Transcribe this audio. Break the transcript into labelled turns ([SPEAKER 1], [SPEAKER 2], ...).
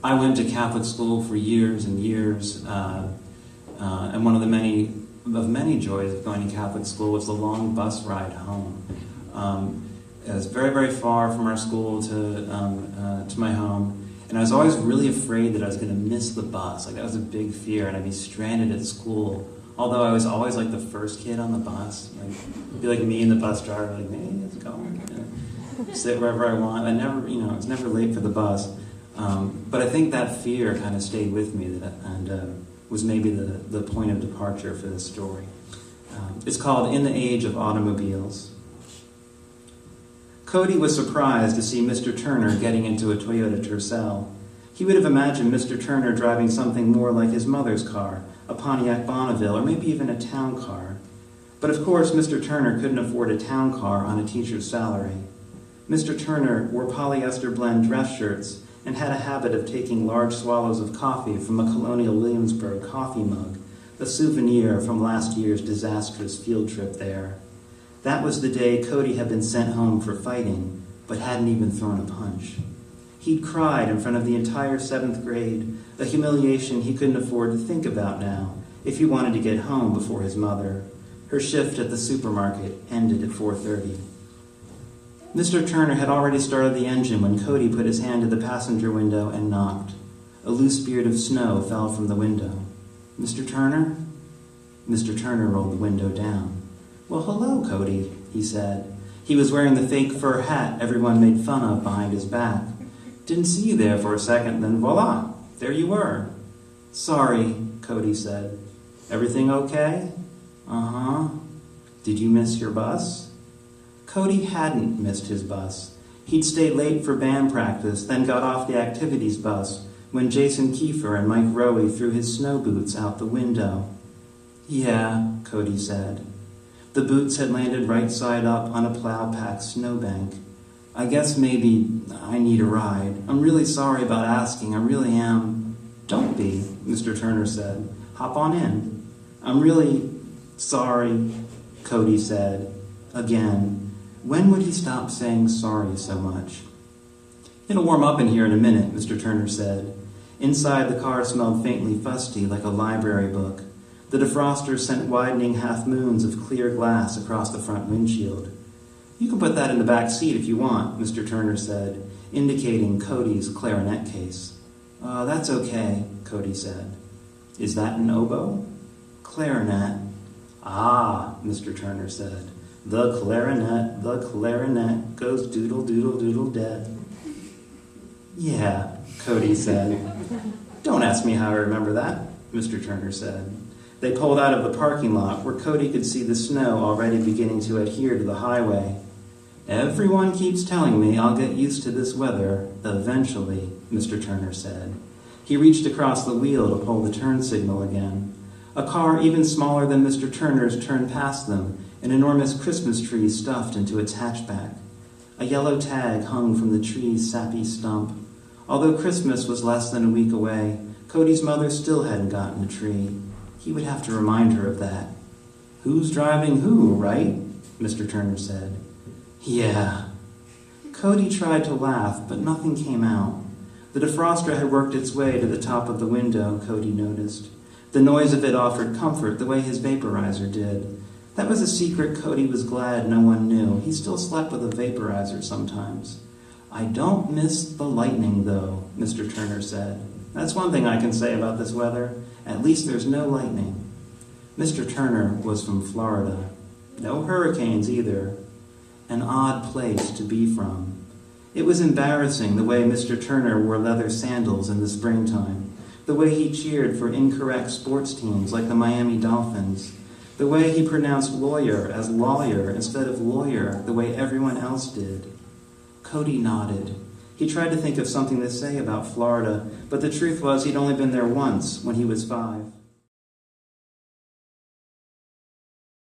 [SPEAKER 1] I went to Catholic school for years and years, and one of the many joys of going to Catholic school was the long bus ride home. It was very, very far from our school to my home, and I was always really afraid that I was going to miss the bus. Like, that was a big fear, and I'd be stranded at school. Although I was always like the first kid on the bus, like it'd be like me and the bus driver, like, hey, let's go, sit wherever I want. I was never late for the bus. But I think that fear kind of stayed with me, and was maybe the point of departure for this story. It's called In the Age of Automobiles. Cody was surprised to see Mr. Turner getting into a Toyota Tercel. He would have imagined Mr. Turner driving something more like his mother's car, a Pontiac Bonneville, or maybe even a town car. But of course, Mr. Turner couldn't afford a town car on a teacher's salary. Mr. Turner wore polyester blend dress shirts and had a habit of taking large swallows of coffee from a Colonial Williamsburg coffee mug, a souvenir from last year's disastrous field trip there. That was the day Cody had been sent home for fighting, but hadn't even thrown a punch. He'd cried in front of the entire 7th grade, a humiliation he couldn't afford to think about now, if he wanted to get home before his mother. Her shift at the supermarket ended at 4:30. Mr. Turner had already started the engine when Cody put his hand to the passenger window and knocked. A loose beard of snow fell from the window. "Mr. Turner?" Mr. Turner rolled the window down. "Well, hello, Cody," he said. He was wearing the fake fur hat everyone made fun of behind his back. "Didn't see you there for a second, then voila, there you were." "Sorry," Cody said. "Everything okay?" "Uh-huh." "Did you miss your bus?" Cody hadn't missed his bus. He'd stayed late for band practice, then got off the activities bus when Jason Kiefer and Mike Rowe threw his snow boots out the window. "Yeah," Cody said. The boots had landed right side up on a plow-packed snowbank. "I guess maybe I need a ride. I'm really sorry about asking, I really am." "Don't be," Mr. Turner said. "Hop on in." "I'm really sorry," Cody said. Again. When would he stop saying sorry so much? "It'll warm up in here in a minute," Mr. Turner said. Inside, the car smelled faintly fusty, like a library book. The defroster sent widening half-moons of clear glass across the front windshield. "You can put that in the back seat if you want," Mr. Turner said, indicating Cody's clarinet case. That's okay," Cody said. "Is that an oboe?" "Clarinet." "Ah," Mr. Turner said. The clarinet goes doodle-doodle-doodle-dead." "Yeah," Cody said. "Don't ask me how I remember that," Mr. Turner said. They pulled out of the parking lot where Cody could see the snow already beginning to adhere to the highway. "Everyone keeps telling me I'll get used to this weather eventually," Mr. Turner said. He reached across the wheel to pull the turn signal again. A car even smaller than Mr. Turner's turned past them, an enormous Christmas tree stuffed into its hatchback. A yellow tag hung from the tree's sappy stump. Although Christmas was less than a week away, Cody's mother still hadn't gotten a tree. He would have to remind her of that. "Who's driving who, right?" Mr. Turner said. "Yeah." Cody tried to laugh, but nothing came out. The defroster had worked its way to the top of the window, Cody noticed. The noise of it offered comfort the way his vaporizer did. That was a secret Cody was glad no one knew. He still slept with a vaporizer sometimes. "I don't miss the lightning, though," Mr. Turner said. "That's one thing I can say about this weather. At least there's no lightning." Mr. Turner was from Florida. No hurricanes either. An odd place to be from. It was embarrassing the way Mr. Turner wore leather sandals in the springtime, the way he cheered for incorrect sports teams like the Miami Dolphins, the way he pronounced lawyer as lawyer instead of lawyer, the way everyone else did. Cody nodded. He tried to think of something to say about Florida, but the truth was he'd only been there once when he was 5.